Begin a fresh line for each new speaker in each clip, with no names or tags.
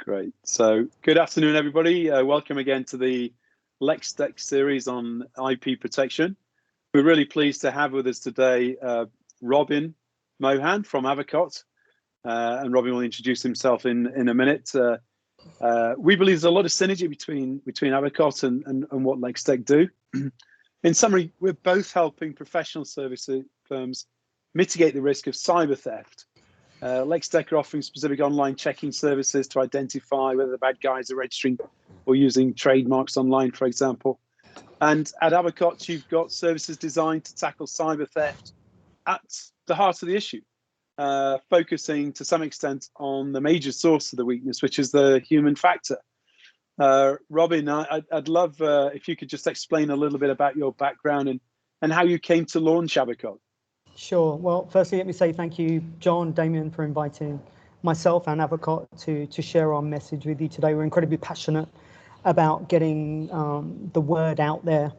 Great. So good afternoon, everybody. Welcome again to the Lexdech series on IP protection. We're really pleased to have with us today Mohan from Avacote. And Robin will introduce himself in a minute. We believe there's a lot of synergy between Avacote and what Lexdech do. In summary, we're both helping professional service firms mitigate the risk of cyber theft. Lexdech are offering specific online checking services to identify whether the bad guys are registering or using trademarks online, for example. And at Avacote, you've got services designed to tackle cyber theft at the heart of the issue, focusing to some extent on the major source of the weakness, which is the human factor. Robin, I'd love if you could just explain a little bit about your background and how you came to launch Avacote.
Sure. Well, firstly, let me say thank you, John, Damien, for inviting myself and Avacote to share our message with you today. We're incredibly passionate about getting the word out there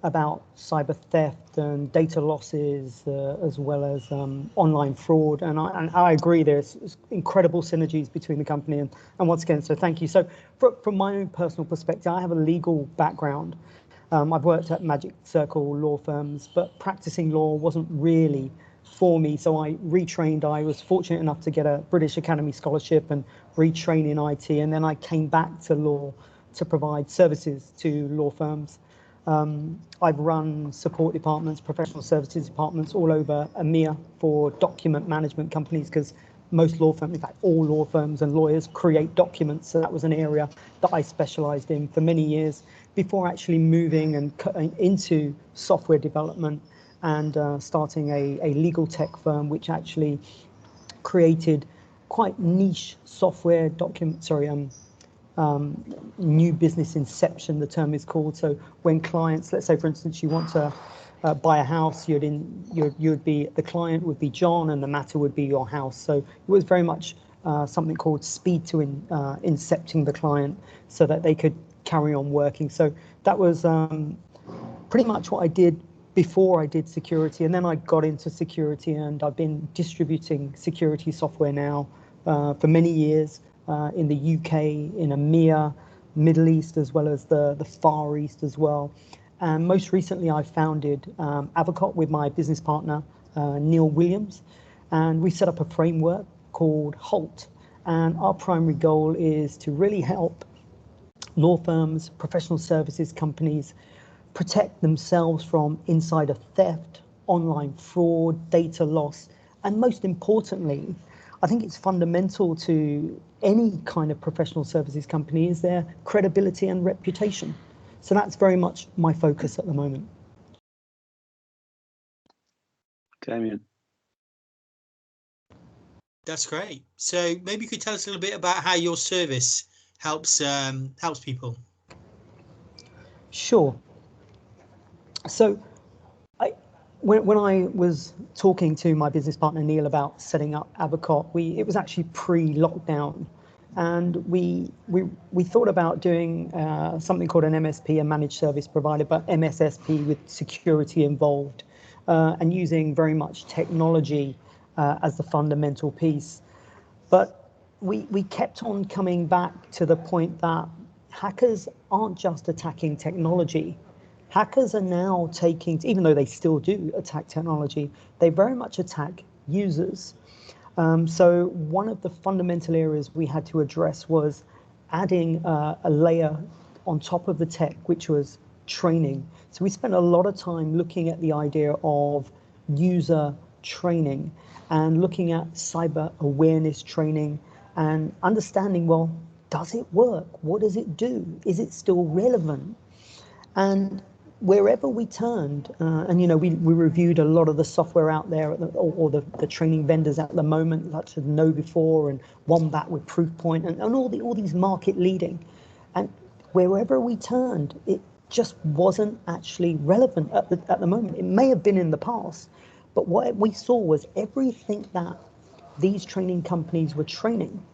about cyber theft and data losses, as well as online fraud. And I agree, there's incredible synergies between the company. And once again, so thank you. So from my own personal perspective, I have a legal background. I've worked at Magic Circle law firms, but practicing law wasn't really for me. So I retrained. I was fortunate enough to get a British Academy scholarship and retrain in IT. And then I came back to law to provide services to law firms. I've run support departments, professional services departments all over EMEA for document management companies, because most law firms, in fact, all law firms and lawyers create documents. So that was an area that I specialized in for many years before actually moving and into software development and starting a legal tech firm, which actually created quite niche software new business inception, the term is called. So when clients, let's say for instance, you want to buy a house, the client would be John and the matter would be your house. So it was very much something called speed to incepting the client so that they could carry on working. So that was pretty much what I did before I did security. And then I got into security, and I've been distributing security software now for many years in the UK, in EMEA, Middle East, as well as the Far East as well. And most recently, I founded Avacote with my business partner, Neil Williams, and we set up a framework called HALT. And our primary goal is to really help law firms, professional services companies protect themselves from insider theft, online fraud, data loss, and most importantly, I think it's fundamental to any kind of professional services company is their credibility and reputation. So that's very much my focus at the moment.
Damien.
That's great. So maybe you could tell us a little bit about how your service helps people.
Sure. So when I was talking to my business partner Neil about setting up Avacote, it was actually pre-lockdown, and we thought about doing something called an MSP, a managed service provider, but MSSP with security involved, and using very much technology as the fundamental piece. But we kept on coming back to the point that hackers aren't just attacking technology. Hackers are now taking, even though they still do attack technology, they very much attack users. So one of the fundamental areas we had to address was adding a layer on top of the tech, which was training. So we spent a lot of time looking at the idea of user training and looking at cyber awareness training and understanding, well, does it work? What does it do? Is it still relevant? And wherever we turned, and we reviewed a lot of the software out there, or the training vendors at the moment, such as KnowBe4 and Wombat with Proofpoint, and all these market leading. And wherever we turned, it just wasn't actually relevant at the moment. It may have been in the past, but what we saw was everything that these training companies were training,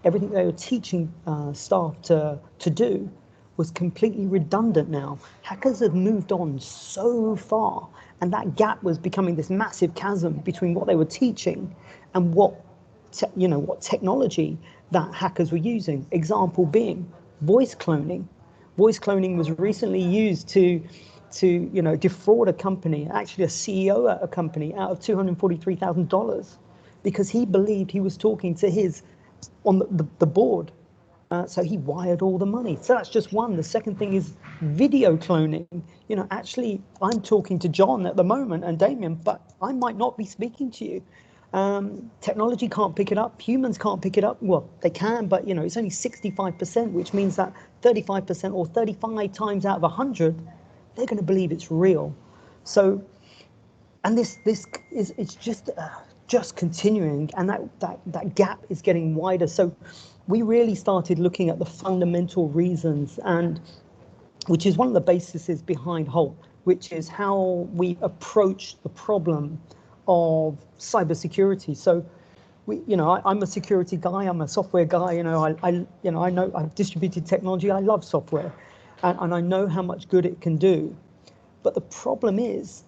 everything they were teaching staff to do, was completely redundant now. Hackers have moved on so far, and that gap was becoming this massive chasm between what they were teaching and what what technology that hackers were using. Example being voice cloning. Voice cloning was recently used to defraud a company, actually a CEO at a company, out of $243,000 because he believed he was talking to his on the board. So he wired all the money. So that's just one. The second thing is video cloning. Actually, I'm talking to John at the moment and Damien, but I might not be speaking to you. Technology can't pick it up. Humans can't pick it up. Well, they can, but it's only 65%, which means that 35% or 35 times out of 100, they're going to believe it's real. So, and this is it's just continuing, and that gap is getting wider. So we really started looking at the fundamental reasons, and which is one of the bases behind HALT, which is how we approach the problem of cybersecurity. So I'm a security guy, I'm a software guy, I know I've distributed technology, I love software, and I know how much good it can do. But the problem is,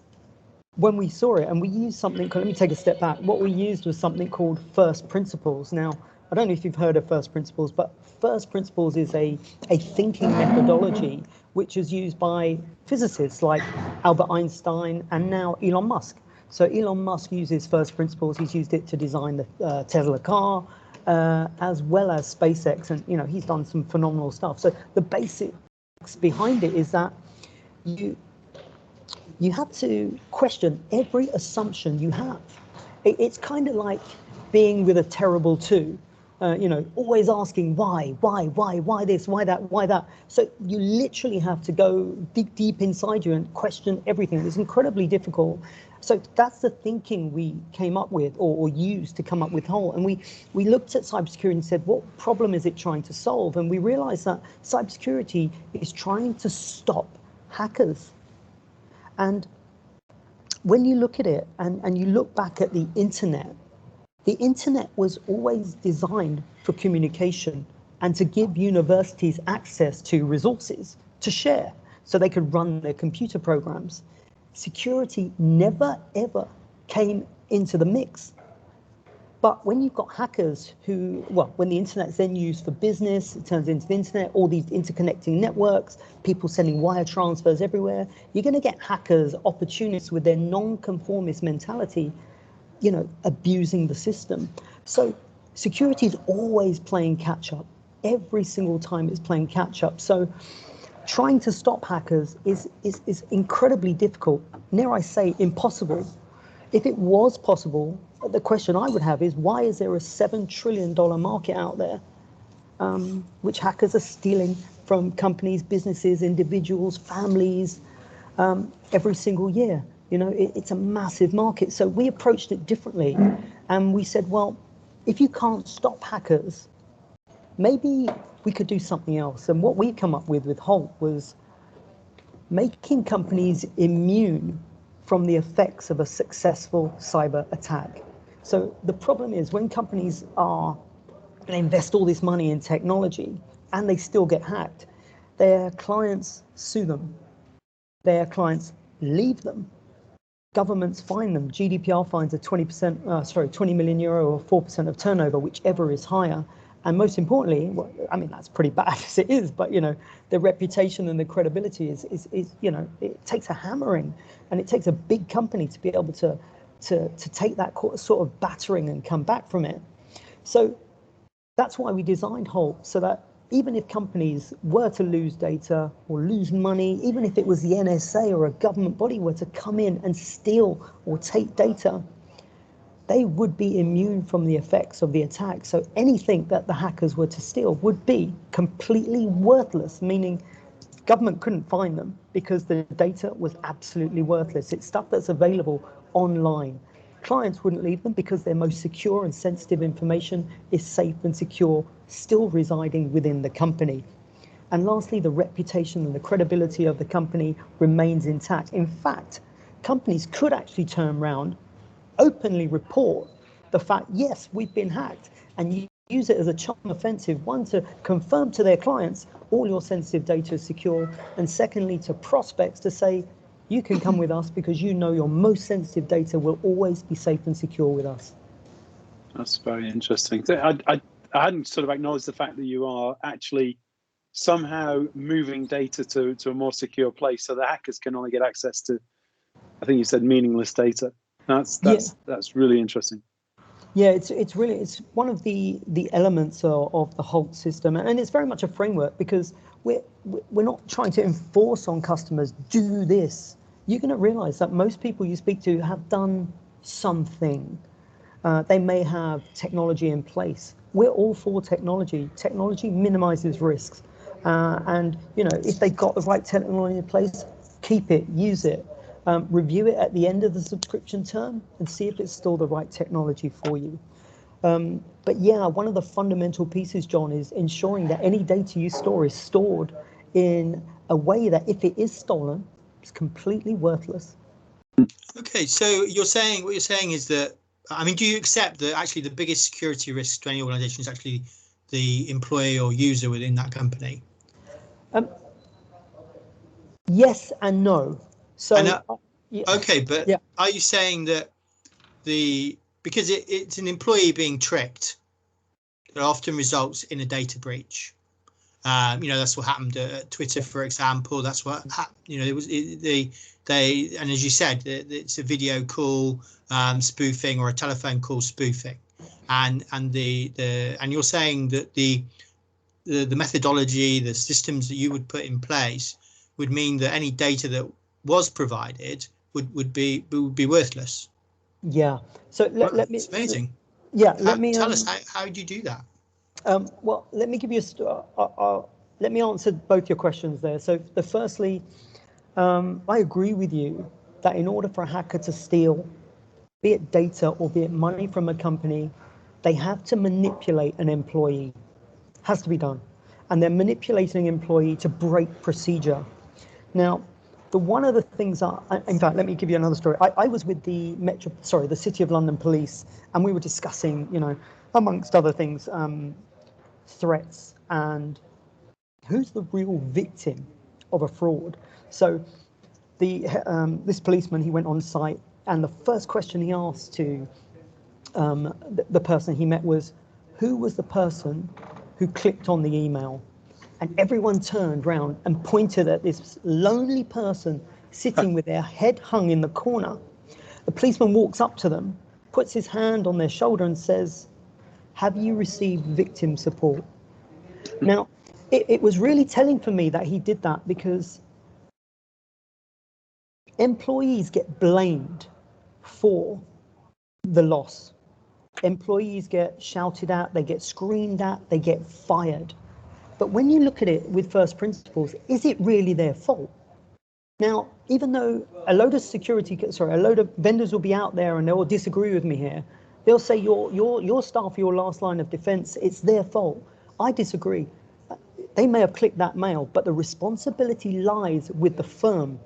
when we saw it, and we used something called, let me take a step back, what we used was something called first principles. Now, I don't know if you've heard of first principles, but first principles is a thinking methodology which is used by physicists like Albert Einstein and now Elon Musk. So Elon Musk uses first principles. He's used it to design the Tesla car, as well as SpaceX, and he's done some phenomenal stuff. So the basics behind it is that you have to question every assumption you have. It's kind of like being with a terrible two. Always asking why this, why that. So you literally have to go deep inside you and question everything. It's incredibly difficult. So that's the thinking we came up with or used to come up with HALT. And we looked at cybersecurity and said, what problem is it trying to solve? And we realized that cybersecurity is trying to stop hackers. And when you look at it and you look back at the internet was always designed for communication and to give universities access to resources to share so they could run their computer programs. Security never, ever came into the mix. But when you've got hackers when the internet's then used for business, it turns into the internet, all these interconnecting networks, people sending wire transfers everywhere, you're going to get hackers, opportunists with their non-conformist mentality, abusing the system. So security is always playing catch up. Every single time it's playing catch up. So trying to stop hackers is incredibly difficult. Near I say impossible. If it was possible, the question I would have is, why is there a $7 trillion market out there, which hackers are stealing from companies, businesses, individuals, families, every single year? It's a massive market. So we approached it differently, and we said, well, if you can't stop hackers, maybe we could do something else. And what we come up with HALT was making companies immune from the effects of a successful cyber attack. So the problem is, when companies they invest all this money in technology and they still get hacked, their clients sue them, their clients leave them, governments fine them. GDPR fines are 20 million euro or 4% of turnover, whichever is higher. And most importantly, that's pretty bad as it is, but their reputation and their credibility is it takes a hammering, and it takes a big company to be able to take that sort of battering and come back from it. So that's why we designed HALT, so that even if companies were to lose data or lose money, even if it was the NSA or a government body were to come in and steal or take data, they would be immune from the effects of the attack. So anything that the hackers were to steal would be completely worthless, meaning government couldn't find them because the data was absolutely worthless. It's stuff that's available online. Clients wouldn't leave them because their most secure and sensitive information is safe and secure, still residing within the company. And lastly, the reputation and the credibility of the company remains intact. In fact, companies could actually turn around, openly report the fact, yes, we've been hacked, and use it as a charm offensive, one, to confirm to their clients all your sensitive data is secure, and secondly, to prospects to say, you can come with us because your most sensitive data will always be safe and secure with us.
That's very interesting. So I hadn't sort of acknowledged the fact that you are actually somehow moving data to a more secure place, so the hackers can only get access to, I think you said, meaningless data. That's really interesting.
Yeah, it's one of the elements of the Halt system, and it's very much a framework, because we're not trying to enforce on customers, do this. You're going to realize that most people you speak to have done something. They may have technology in place. We're all for technology. Technology minimizes risks, and if they've got the right technology in place, keep it, use it. Review it at the end of the subscription term and see if it's still the right technology for you. But yeah, one of the fundamental pieces, John, is ensuring that any data you store is stored in a way that if it is stolen, it's completely worthless.
Okay, so what you're saying is that, I mean, do you accept that actually the biggest security risk to any organization is actually the employee or user within that company?
Yes and no. So,
okay, but
yeah.
Are you saying that because it's an employee being tricked, that often results in a data breach? That's what happened at Twitter, for example. That's what happened. And as you said, it's a video call spoofing or a telephone call spoofing, and you're saying that the methodology, the systems that you would put in place would mean that any data that was provided would be worthless.
Yeah. So let me.
It's amazing.
Yeah. Let me
tell us how do you do that?
Well, let me give you let me answer both your questions there. So, firstly, I agree with you that in order for a hacker to steal, be it data or be it money from a company, they have to manipulate an employee. Has to be done, and they're manipulating an employee to break procedure. Now, one of the things in fact, let me give you another story. I was with the City of London Police, and we were discussing, amongst other things, threats and who's the real victim of a fraud. So this policeman, he went on site, and the first question he asked to the person he met was, who was the person who clicked on the email? And everyone turned round and pointed at this lonely person sitting with their head hung in the corner. The policeman walks up to them, puts his hand on their shoulder and says, have you received victim support? Now, it was really telling for me that he did that, because employees get blamed for the loss. Employees get shouted at, they get screamed at, they get fired. But when you look at it with first principles, is it really their fault? Now, even though a load of vendors will be out there and they'll disagree with me here, they'll say your staff, your last line of defense, it's their fault. I disagree. They may have clicked that mail, but the responsibility lies with the firm.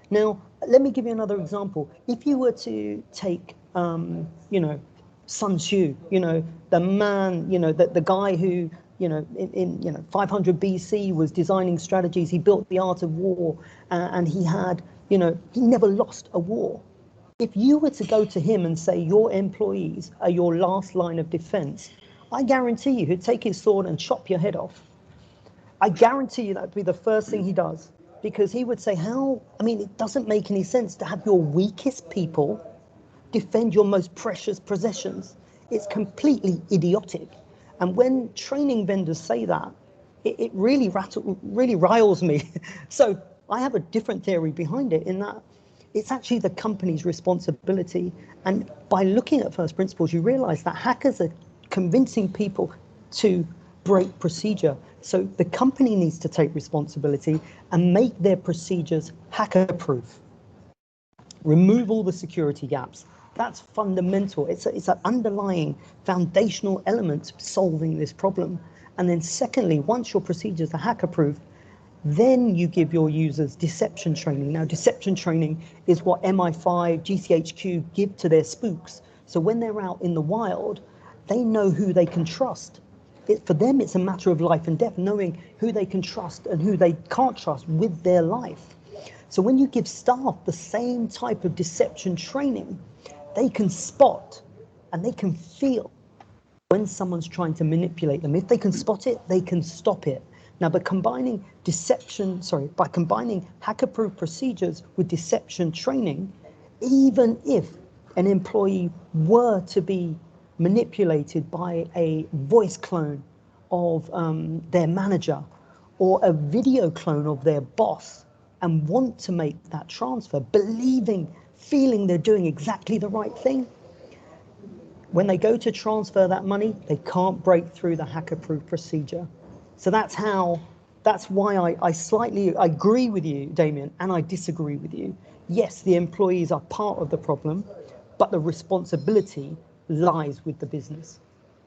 Now, let me give you another example. If you were to take, Sun Tzu, the man, the guy who, in 500 BC was designing strategies. He built the art of war, and he had, he never lost a war. If you were to go to him and say your employees are your last line of defense, I guarantee you he'd take his sword and chop your head off. I guarantee you that would be the first thing he does, because he would say, it doesn't make any sense to have your weakest people defend your most precious possessions. It's completely idiotic. And when training vendors say that, it really riles me. So I have a different theory behind it, in that it's actually the company's responsibility. And by looking at first principles, you realize that hackers are convincing people to break procedure. So the company needs to take responsibility and make their procedures hacker-proof. Remove all the security gaps. That's fundamental. It's an underlying foundational element to solving this problem. And then secondly, once your procedures are hacker-proof, then you give your users deception training. Now, deception training is what MI5, GCHQ give to their spooks. So when they're out in the wild, they know who they can trust. For them, it's a matter of life and death, knowing who they can trust and who they can't trust with their life. So when you give staff the same type of deception training, they can spot and they can feel when someone's trying to manipulate them. If they can spot it, they can stop it. Now, by combining hacker-proof procedures with deception training, even if an employee were to be manipulated by a voice clone of their manager or a video clone of their boss and want to make that transfer, feeling they're doing exactly the right thing, when they go to transfer that money, they can't break through the hacker-proof procedure. So that's why I agree with you, Damien, and I disagree with you. Yes, the employees are part of the problem, but the responsibility lies with the business.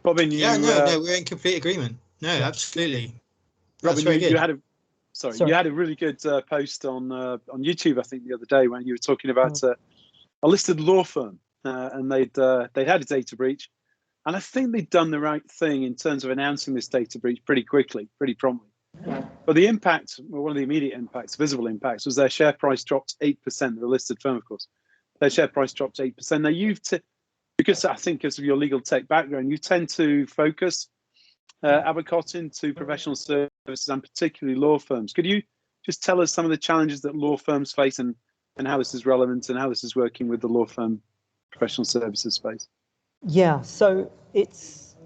Robin,
no, we're in complete agreement. No, absolutely.
Robin, you had a really good post on YouTube, I think, the other day when you were talking about a listed law firm, and they'd had a data breach, and I think they'd done the right thing in terms of announcing this data breach pretty quickly, pretty promptly. But the impact, well, one of the immediate impacts, visible impacts, was their share price dropped 8%. They're a listed firm, of course. Their share price dropped 8%. Now because I think because of your legal tech background, you tend to focus Avacote into professional services and particularly law firms. Could you just tell us some of the challenges that law firms face and how this is relevant and how this is working with the law firm professional services space?
Yeah, so it's,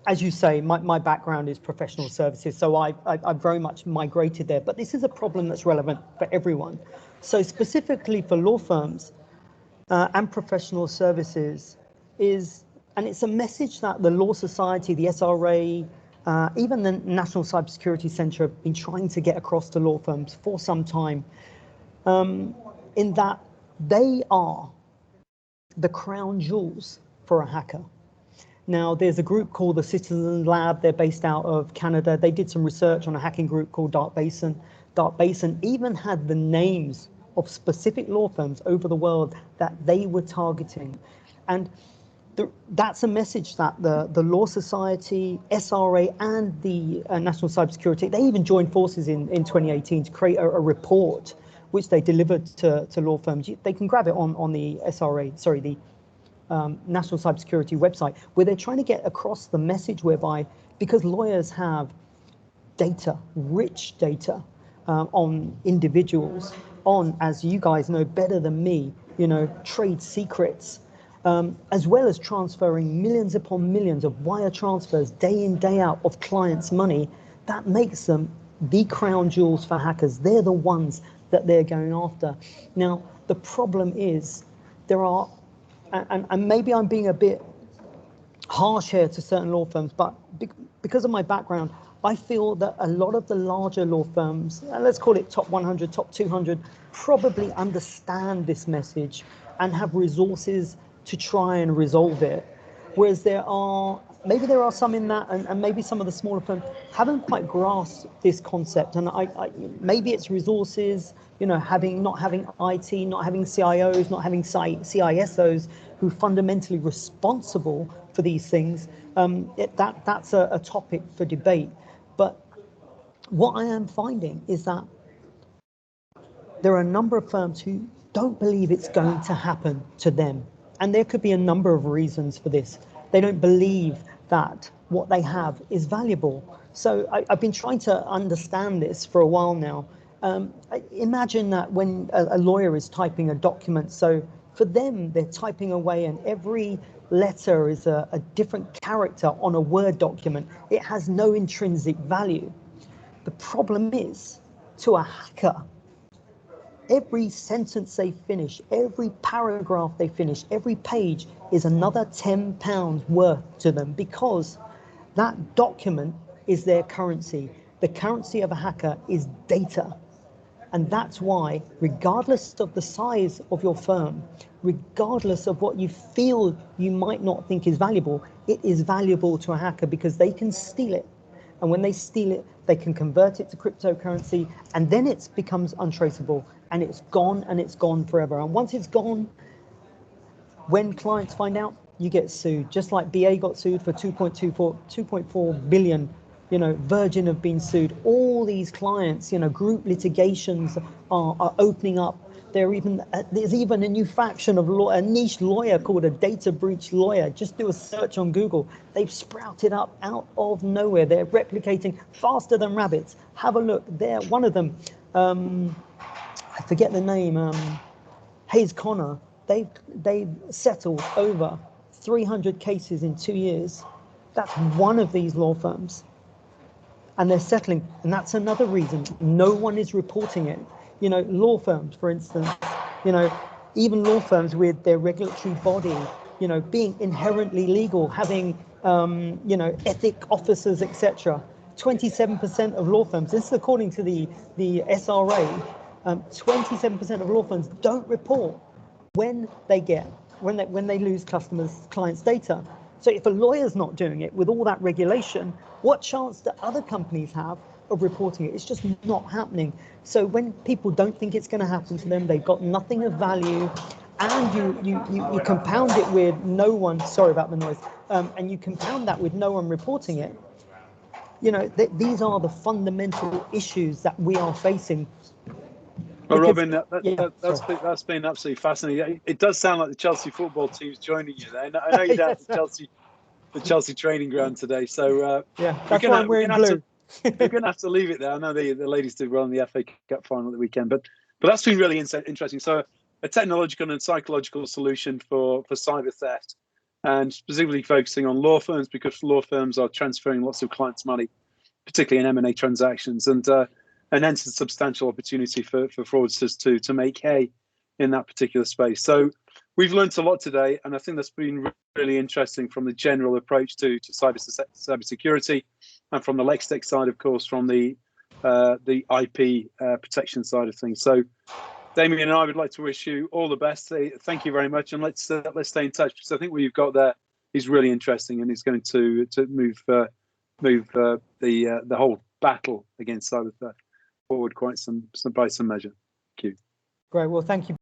as you say, my background is professional services, so I've very much migrated there, but this is a problem that's relevant for everyone. So specifically for law firms and professional services and it's a message that the Law Society, the SRA, even the National Cybersecurity Centre have been trying to get across to law firms for some time, in that they are the crown jewels for a hacker. Now, there's a group called the Citizen Lab. They're based out of Canada. They did some research on a hacking group called Dark Basin. Dark Basin even had the names of specific law firms over the world that they were targeting. And that's a message that the Law Society, SRA, and the National Cybersecurity, they even joined forces in 2018 to create a report which they delivered to law firms. They can grab it on the the National Cybersecurity website, where they're trying to get across the message whereby, because lawyers have data, rich data, on individuals, on, as you guys know better than me, trade secrets, as well as transferring millions upon millions of wire transfers day in, day out of clients' money, that makes them the crown jewels for hackers. They're the ones that they're going after. Now, the problem is there are, and maybe I'm being a bit harsh here to certain law firms, but because of my background, I feel that a lot of the larger law firms, let's call it top 100, top 200, probably understand this message and have resources to try and resolve it. Whereas there are some in that, and maybe some of the smaller firms haven't quite grasped this concept. And maybe it's resources, not having IT, not having CIOs, not having CISOs who are fundamentally responsible for these things. That's a topic for debate. But what I am finding is that there are a number of firms who don't believe it's going to happen to them. And there could be a number of reasons for this. They don't believe that what they have is valuable. So I've been trying to understand this for a while now. Imagine that when a lawyer is typing a document, so for them, they're typing away and every letter is a different character on a Word document. It has no intrinsic value. The problem is, to a hacker, every sentence they finish, every paragraph they finish, every page is another £10 worth to them, because that document is their currency. The currency of a hacker is data. And that's why, regardless of the size of your firm, regardless of what you feel you might not think is valuable, it is valuable to a hacker because they can steal it. And when they steal it, they can convert it to cryptocurrency, and then it becomes untraceable, and it's gone forever. And once it's gone, when clients find out, you get sued. Just like BA got sued for 2.4 billion, Virgin have been sued. All these clients, group litigations are opening up There's even a new faction of law, a niche lawyer called a data breach lawyer. Just do a search on Google. They've sprouted up out of nowhere. They're replicating faster than rabbits. Have a look. They're one of them. I forget the name. Hayes Connor. They've settled over 300 cases in 2 years. That's one of these law firms. And they're settling, and that's another reason no one is reporting it. You know, law firms, for instance, you know, even law firms with their regulatory body, you know, being inherently legal, having, you know, ethic officers, etc. 27% of law firms, this is according to the SRA, 27% of law firms don't report when they lose clients' data. So if a lawyer's not doing it with all that regulation, what chance do other companies have of reporting it? It's just not happening. So when people don't think it's going to happen to them, they've got nothing of value, and you compound it with no one, sorry about the noise, and you compound that with no one reporting it, you know, these are the fundamental issues that we are facing.
Well, Robin, that's been absolutely fascinating. It does sound like the Chelsea football team's joining you there. I know you're down at the Chelsea training ground today, so
that's why I'm wearing blue.
We're going to have to leave it there. I know the ladies did well in the FA Cup final at the weekend, but that's been really interesting. So a technological and psychological solution for cyber theft, and specifically focusing on law firms, because law firms are transferring lots of clients' money, particularly in M&A transactions, and hence a substantial opportunity for fraudsters to make hay in that particular space. So we've learned a lot today, and I think that's been really interesting from the general approach to cybersecurity, and from the Lexdech side, of course, from the IP protection side of things. So Damien and I would like to wish you all the best. Thank you very much, and let's stay in touch, because I think what you've got there is really interesting, and it's going to move the whole battle against cyber theft forward quite by some measure. Thank you.
Great. Well, thank you.